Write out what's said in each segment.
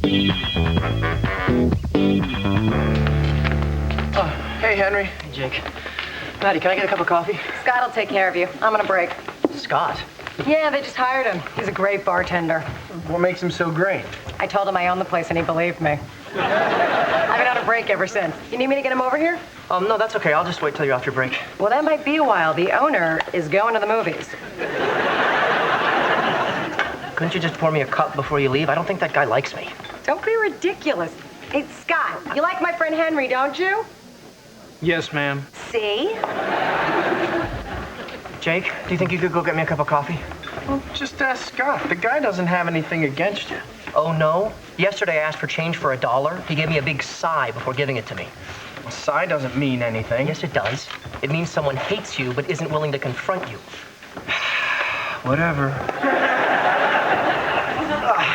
Hey, Henry. Hey, Jake. Maddie, can I get a cup of coffee? Scott will take care of you. I'm on a break. Scott? Yeah, they just hired him. He's a great bartender. What makes him so great? I told him I own the place and he believed me. I've been on a break ever since. You need me to get him over here? No, that's okay. I'll just wait till you're off your break. Well, that might be a while. The owner is going to the movies. Couldn't you just pour me a cup before you leave? I don't think that guy likes me. Don't be ridiculous. Hey, Scott, you like my friend Henry, don't you? Yes, ma'am. See? Jake, do you think you could go get me a cup of coffee? Well, just ask Scott. The guy doesn't have anything against you. Oh, no? Yesterday I asked for change for $1. He gave me a big sigh before giving it to me. A sigh doesn't mean anything. Yes, it does. It means someone hates you but isn't willing to confront you. Whatever.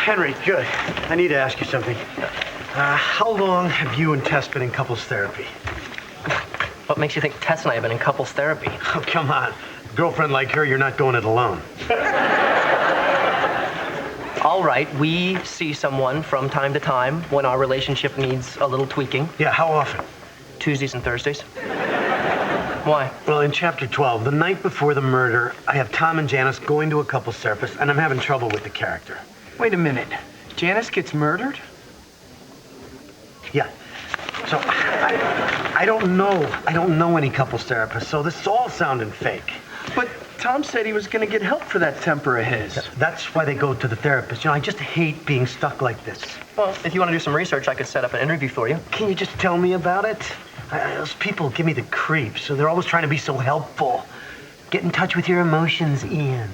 Henry, good. I need to ask you something. How long have you and Tess been in couples therapy? What makes you think Tess and I have been in couples therapy? Oh, come on. A girlfriend like her, you're not going it alone. All right, we see someone from time to time when our relationship needs a little tweaking. Yeah, how often? Tuesdays and Thursdays. Why? Well, in chapter 12, the night before the murder, I have Tom and Janice going to a couples therapist, and I'm having trouble with the character. Wait a minute. Janice gets murdered? Yeah. So, I don't know any couples therapists, so this is all sounding fake. But Tom said he was going to get help for that temper of his. That's why they go to the therapist. You know, I just hate being stuck like this. Well, if you want to do some research, I could set up an interview for you. Can you just tell me about it? Those people give me the creeps, so they're always trying to be so helpful. Get in touch with your emotions, Ian.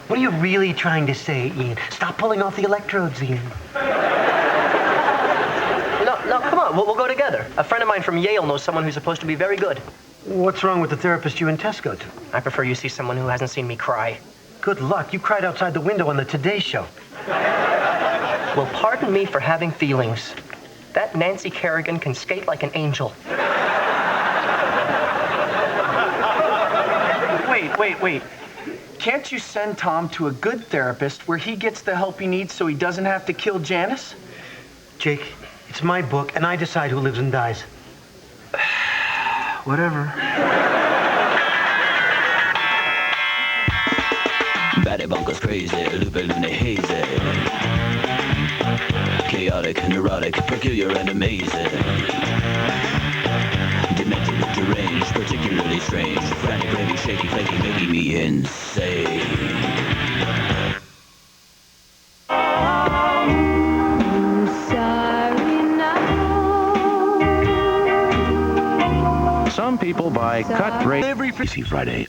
What are you really trying to say, Ian? Stop pulling off the electrodes, Ian. No, come on. We'll go together. A friend of mine from Yale knows someone who's supposed to be very good. What's wrong with the therapist you and Tess go to? I prefer you see someone who hasn't seen me cry. Good luck. You cried outside the window on the Today Show. Well, pardon me for having feelings. That Nancy Kerrigan can skate like an angel. Wait. Can't you send Tom to a good therapist where he gets the help he needs so he doesn't have to kill Janice? Jake, it's my book, and I decide who lives and dies. Whatever. Batty bunkers crazy, loopy loony hazy. Chaotic, neurotic, peculiar and amazing. Demented, deranged, particularly strange. Frantic, raving, shaky, flaky, making me insane. Some people buy cut rate every Friday.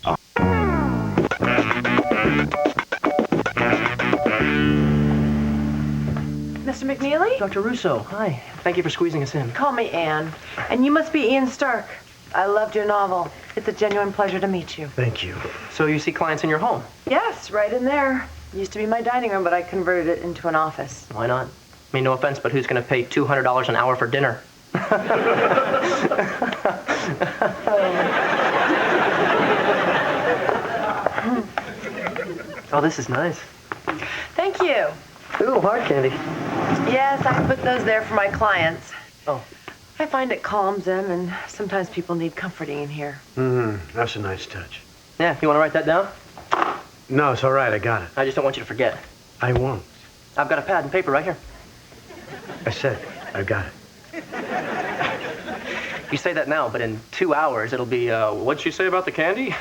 Mr. McNeely? Dr. Russo, hi. Thank you for squeezing us in. Call me Anne. And you must be Ian Stark. I loved your novel. It's a genuine pleasure to meet you. Thank you. So you see clients in your home? Yes, right in there. Used to be my dining room, but I converted it into an office. Why not? I mean, no offense, but who's going to pay $200 an hour for dinner? Oh, this is nice. Thank you. Ooh, hard candy. Yes, I put those there for my clients. Oh. I find it calms them, and sometimes people need comforting in here. That's a nice touch. Yeah, you want to write that down? No, it's all right. I got it. I just don't want you to forget. I won't. I've got a pad and paper right here. I said, I got it. You say that now, but in 2 hours, it'll be, what'd she say about the candy?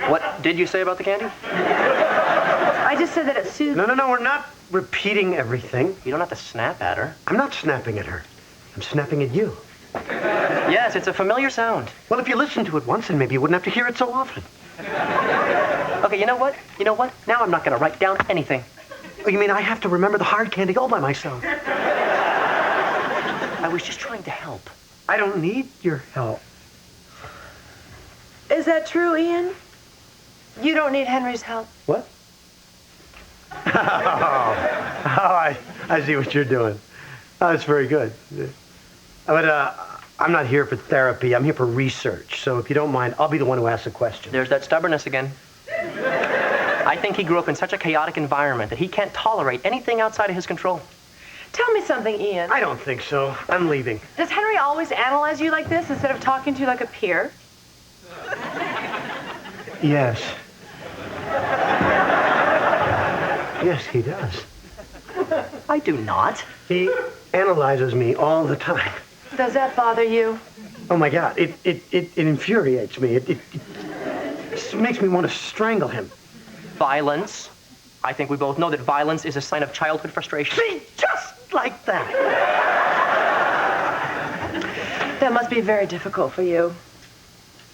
What did you say about the candy? I just said that it soothes... No, we're not repeating everything. You don't have to snap at her. I'm not snapping at her. I'm snapping at you. Yes, it's a familiar sound. Well, if you listened to it once, then maybe you wouldn't have to hear it so often. Okay, you know what? Now I'm not going to write down anything. Oh, you mean I have to remember the hard candy all by myself? I was just trying to help. I don't need your help. Is that true, Ian? You don't need Henry's help? What? I see what you're doing. Oh, that's very good. But I'm not here for therapy. I'm here for research. So if you don't mind, I'll be the one who asks the question. There's that stubbornness again. I think he grew up in such a chaotic environment that he can't tolerate anything outside of his control. Tell me something, Ian. I don't think so. I'm leaving. Does Henry always analyze you like this instead of talking to you like a peer? Yes. Yes, he does. I do not. He analyzes me all the time. Does that bother you? Oh my God, it infuriates me. It just makes me want to strangle him. Violence. I think we both know that violence is a sign of childhood frustration. See, just like that. That must be very difficult for you.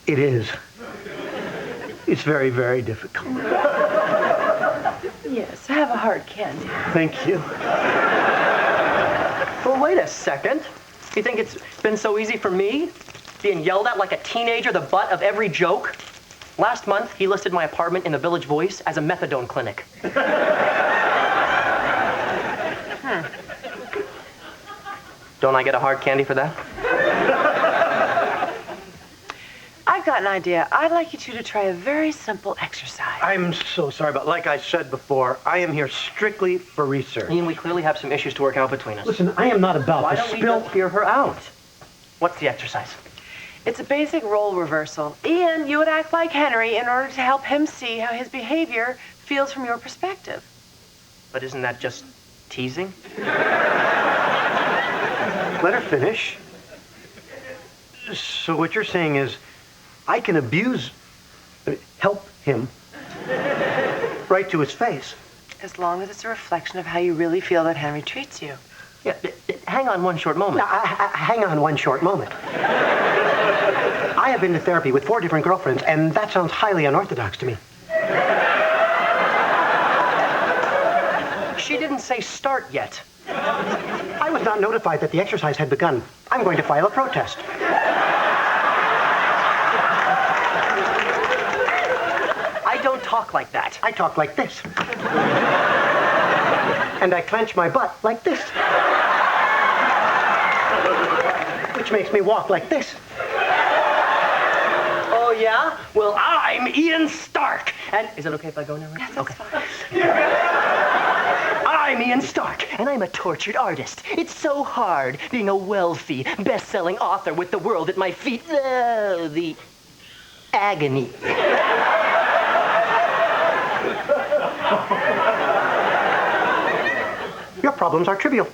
It is. It's very, very difficult. Yes, have a hard candy. Thank you. Well, wait a second. You think it's been so easy for me? Being yelled at like a teenager, the butt of every joke? Last month, he listed my apartment in the Village Voice as a methadone clinic. Don't I get a hard candy for that? I've got an idea. I'd like you two to try a very simple exercise. I'm so sorry, but like I said before, I am here strictly for research. Ian, we clearly have some issues to work out between us. Listen, I am not about Why to don't we spill... just hear her out? What's the exercise? It's a basic role reversal. Ian, you would act like Henry in order to help him see how his behavior feels from your perspective. But isn't that just teasing? Let her finish. So what you're saying is, I can help him right to his face. As long as it's a reflection of how you really feel that Henry treats you. Yeah, hang on one short moment. Now, hang on one short moment. I have been to therapy with 4 different girlfriends, and that sounds highly unorthodox to me. She didn't say start yet. I was not notified that the exercise had begun. I'm going to file a protest. I don't talk like that. I talk like this. And I clench my butt like this. Which makes me walk like this. Oh, yeah? Well, I'm Ian Stark. And is it okay if I go now? Right? Yes, that's fine. I'm Ian Stark, and I'm a tortured artist. It's so hard being a wealthy, best-selling author with the world at my feet. The agony. Your problems are trivial.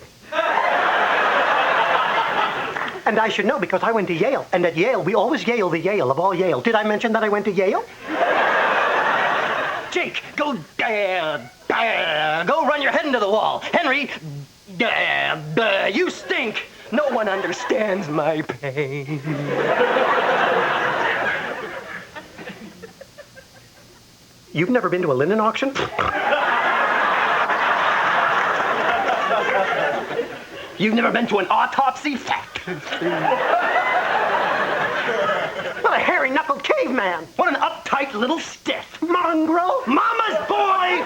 And I should know because I went to Yale. And at Yale, we always Yale the Yale of all Yale. Did I mention that I went to Yale? Jake, go run your head into the wall. Henry, you stink. No one understands my pain. You've never been to a linen auction? You've never been to an autopsy? What a hairy-knuckled caveman. What an uptight little stiff. Mongrel. Mama's boy!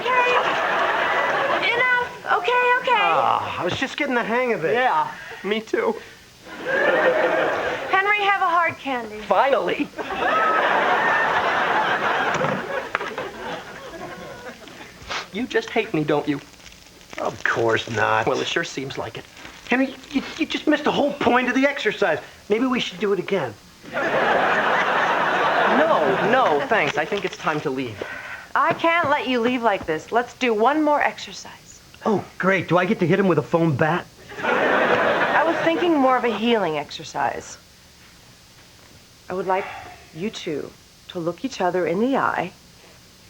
Enough. Okay. I was just getting the hang of it. Yeah, me too. Henry, have a hard candy. Finally. You just hate me, don't you? Of course not. Well, it sure seems like it. Henry, you just missed the whole point of the exercise. Maybe we should do it again. No, thanks. I think it's time to leave. I can't let you leave like this. Let's do one more exercise. Oh, great. Do I get to hit him with a foam bat? I was thinking more of a healing exercise. I would like you two to look each other in the eye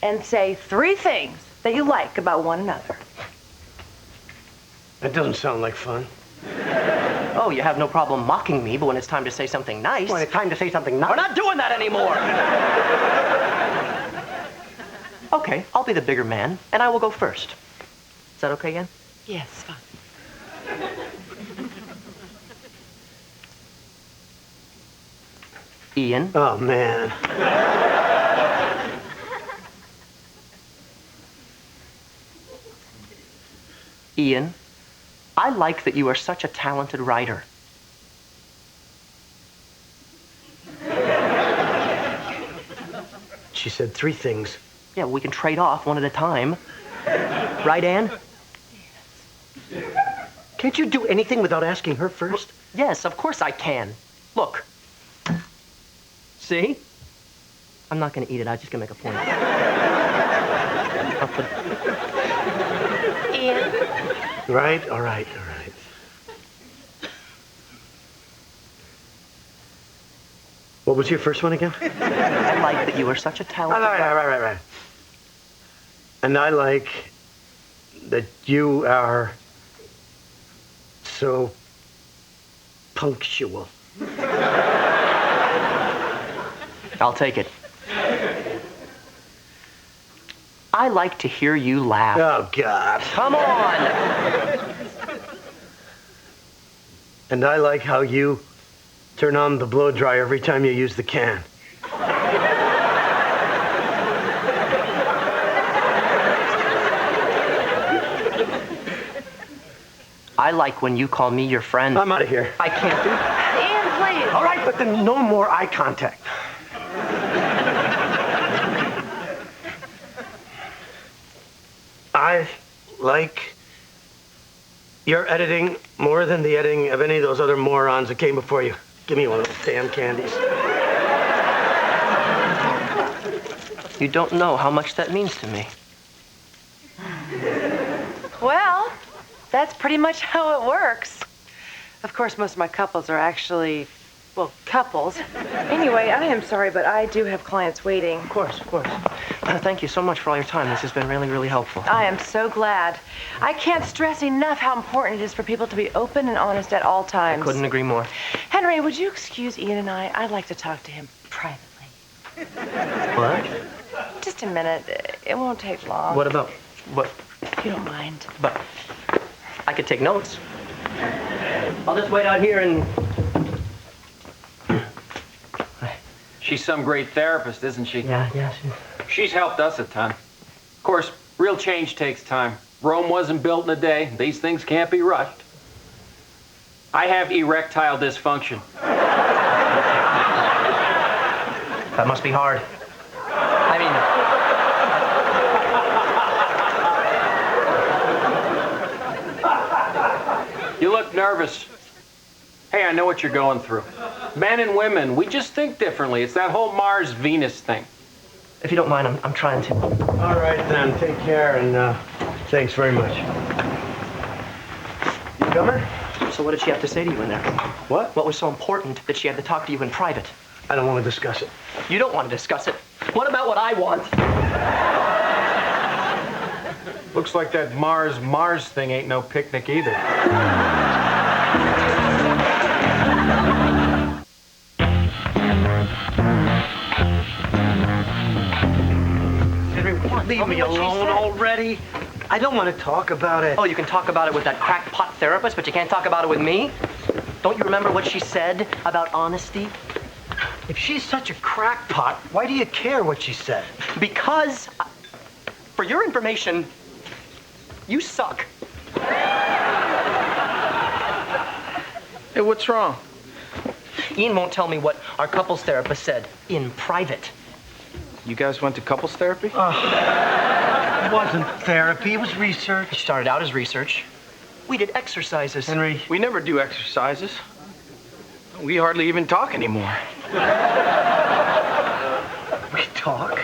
and say 3 things that you like about one another. That doesn't sound like fun. Oh, you have no problem mocking me, but when it's time to say something nice... When it's time to say something We're nice. not doing that anymore! Okay, I'll be the bigger man, and I will go first. Is that okay, Ian? Yes, fine. Ian? Oh, man. Ian, I like that you are such a talented writer. She said 3 things. Yeah, we can trade off one at a time. Right, Anne? Can't you do anything without asking her first? Yes, of course I can. Look. See? I'm not gonna eat it. I was just gonna make a point. I'll put... Ian, Right, all right, all right. What was your first one again? I like that you are such a talented... Right. And I like that you are so punctual. I'll take it. I like to hear you laugh. Oh, God. Come on! And I like how you turn on the blow dryer every time you use the can. I like when you call me your friend. I'm out of here. I can't do that. Ian, please. All right, but then no more eye contact. I like your editing more than the editing of any of those other morons that came before you. Give me one of those damn candies. You don't know how much that means to me. Well, that's pretty much how it works. Of course, most of my couples are actually, well, couples. Anyway, I am sorry, but I do have clients waiting. Of course. Thank you so much for all your time. This has been really, really helpful. I am so glad. I can't stress enough how important it is for people to be open and honest at all times. I couldn't agree more. Henry, would you excuse Ian and I? I'd like to talk to him privately. What? Just a minute. It won't take long. What about... What? If you don't mind. But I could take notes. I'll just wait out here and... She's some great therapist, isn't she? Yeah. She's helped us a ton. Of course, real change takes time. Rome wasn't built in a day. These things can't be rushed. I have erectile dysfunction. That must be hard. I mean... You look nervous. Hey, I know what you're going through. Men and women, we just think differently. It's that whole Mars-Venus thing. If you don't mind, I'm trying to. All right, then. Take care, and thanks very much. You coming? So what did she have to say to you in there? What? What was so important that she had to talk to you in private? I don't want to discuss it. You don't want to discuss it. What about what I want? Looks like that Mars thing ain't no picnic either. Leave me alone already. I don't want to talk about it. Oh, you can talk about it with that crackpot therapist, but you can't talk about it with me? Don't you remember what she said about honesty? If she's such a crackpot, why do you care what she said? Because, for your information, you suck. Hey, what's wrong? Ian won't tell me what our couples therapist said in private. You guys went to couples therapy? It wasn't therapy, it was research. It started out as research. We did exercises. Henry. We never do exercises. We hardly even talk anymore. We talk?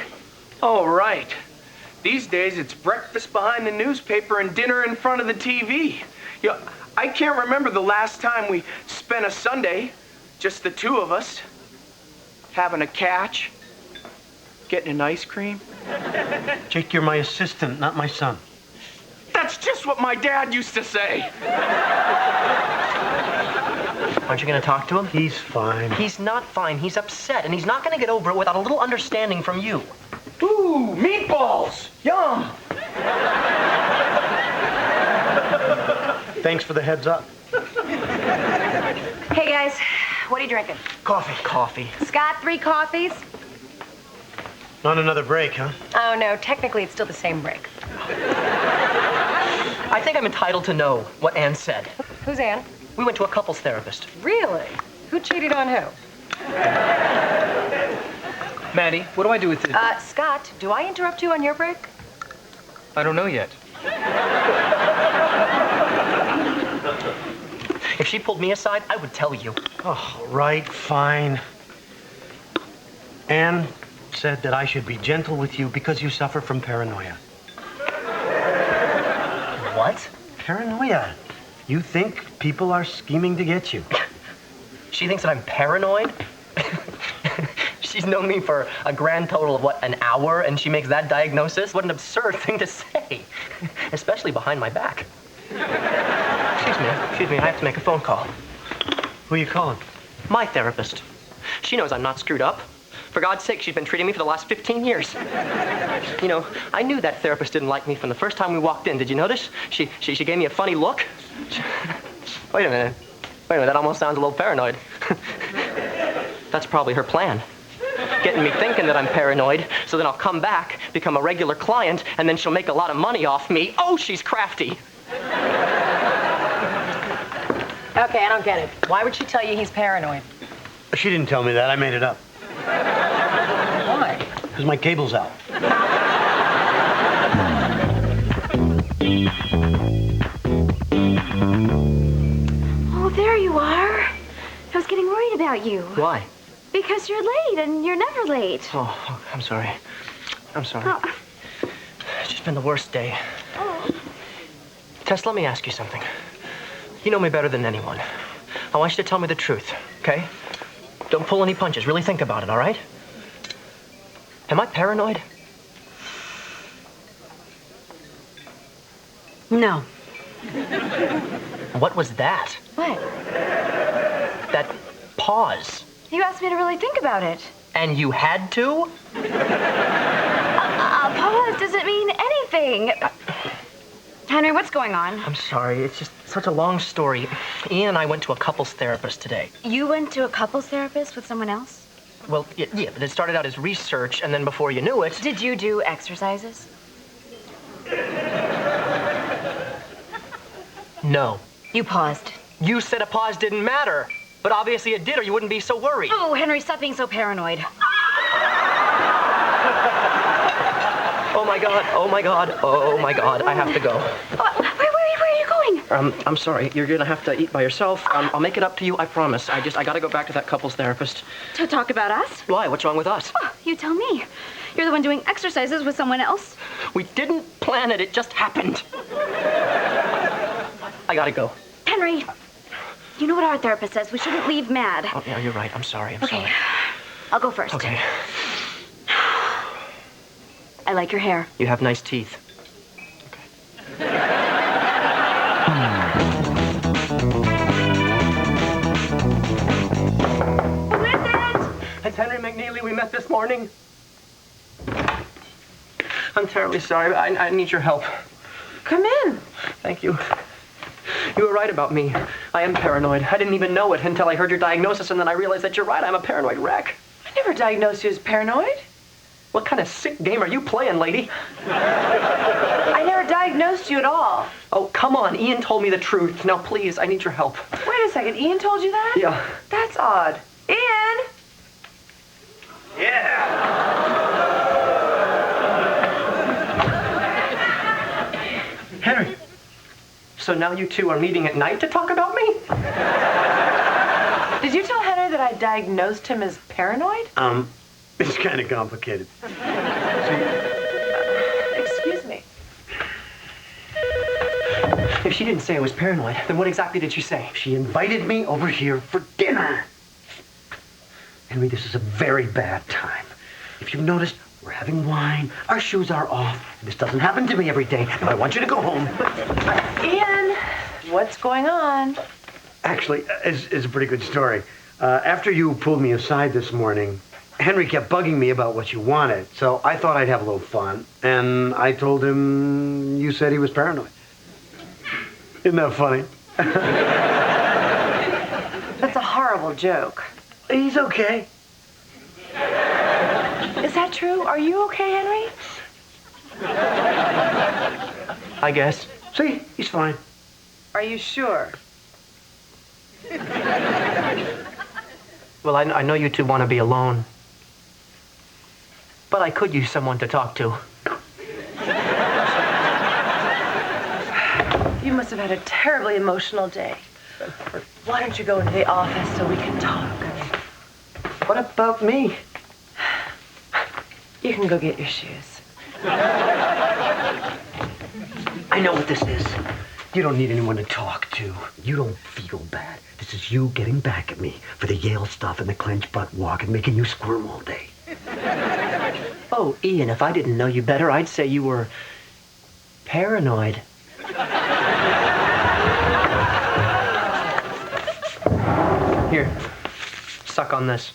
Oh, right. These days, it's breakfast behind the newspaper and dinner in front of the TV. You know, I can't remember the last time we spent a Sunday, just the two of us, having a catch, getting an ice cream. Jake, you're my assistant, not my son. That's just what my dad used to say. Aren't you going to talk to him? He's fine. He's not fine. He's upset, and he's not going to get over it without a little understanding from you. Ooh, meatballs! Yum! Thanks for the heads up. Hey, guys, what are you drinking? Coffee. Scott, 3 coffees? On another break, huh? Oh, no, technically it's still the same break. I think I'm entitled to know what Ann said. Who's Ann? We went to a couples therapist. Really? Who cheated on who? Maddie, what do I do with it? Scott, do I interrupt you on your break? I don't know yet. she pulled me aside, I would tell you. Oh, right, fine. Anne said that I should be gentle with you because you suffer from paranoia. What? Paranoia. You think people are scheming to get you. She thinks that I'm paranoid? She's known me for a grand total of, what, an hour, and she makes that diagnosis? What an absurd thing to say, especially behind my back. Excuse me, I have to make a phone call. Who are you calling? My therapist. She knows I'm not screwed up. For God's sake, she's been treating me for the last 15 years. You know, I knew that therapist didn't like me from the first time we walked in. Did you notice? She gave me a funny look. Wait a minute, that almost sounds a little paranoid. That's probably her plan. Getting me thinking that I'm paranoid, so then I'll come back, become a regular client, and then she'll make a lot of money off me. Oh, she's crafty. Okay, I don't get it. Why would she tell you he's paranoid? She didn't tell me that. I made it up. Why? Because my cable's out. Oh, there you are. I was getting worried about you. Why? Because you're late, and you're never late. Oh, I'm sorry. Oh. It's just been the worst day. Oh. Tess, let me ask you something. You know me better than anyone. I want you to tell me the truth, okay? Don't pull any punches. Really think about it, all right? Am I paranoid? No. What was that? What? That pause. You asked me to really think about it. And you had to? Pause doesn't mean anything. Henry, what's going on? I'm sorry. It's just such a long story. Ian and I went to a couples therapist today. You went to a couples therapist with someone else? Well, yeah, but it started out as research, and then before you knew it... Did you do exercises? No. You paused. You said a pause didn't matter. But obviously it did, or you wouldn't be so worried. Oh, Henry, stop being so paranoid. Oh my God, oh my God, oh my God, I have to go. Where are you going? I'm sorry, you're gonna have to eat by yourself. I'll make it up to you, I promise. I gotta go back to that couples therapist. To talk about us? Why, what's wrong with us? Oh, you tell me. You're the one doing exercises with someone else. We didn't plan it, it just happened. I gotta go. Henry, you know what our therapist says, we shouldn't leave mad. Oh, yeah, you're right, I'm sorry, I'm sorry. I'll go first. Okay. I like your hair. You have nice teeth. Who is it? It's Henry McNeely. We met this morning. I'm terribly sorry, but I need your help. Come in. Thank you. You were right about me. I am paranoid. I didn't even know it until I heard your diagnosis, and then I realized that you're right. I'm a paranoid wreck. I never diagnosed you as paranoid. What kind of sick game are you playing, lady? I never diagnosed you at all. Oh, come on. Ian told me the truth. Now, please, I need your help. Wait a second. Ian told you that? Yeah. That's odd. Ian! Yeah. Henry. So now you two are meeting at night to talk about me? Did you tell Henry that I diagnosed him as paranoid? It's kind of complicated. Excuse me. If she didn't say I was paranoid, then what exactly did she say? She invited me over here for dinner. Henry, this is a very bad time. If you've noticed, we're having wine, our shoes are off. This doesn't happen to me every day. Now I want you to go home. Ian, what's going on? Actually, it's a pretty good story. After you pulled me aside this morning, Henry kept bugging me about what you wanted, so I thought I'd have a little fun, and I told him you said he was paranoid. Isn't that funny? That's a horrible joke. He's okay. Is that true? Are you okay, Henry? I guess. See, he's fine. Are you sure? Well, I know you two want to be alone. But I could use someone to talk to. You must have had a terribly emotional day. Why don't you go into the office so we can talk? What about me? You can go get your shoes. I know what this is. You don't need anyone to talk to. You don't feel bad. This is you getting back at me for the Yale stuff and the clenched butt walk and making you squirm all day. Oh, Ian, if I didn't know you better, I'd say you were paranoid. Here, suck on this.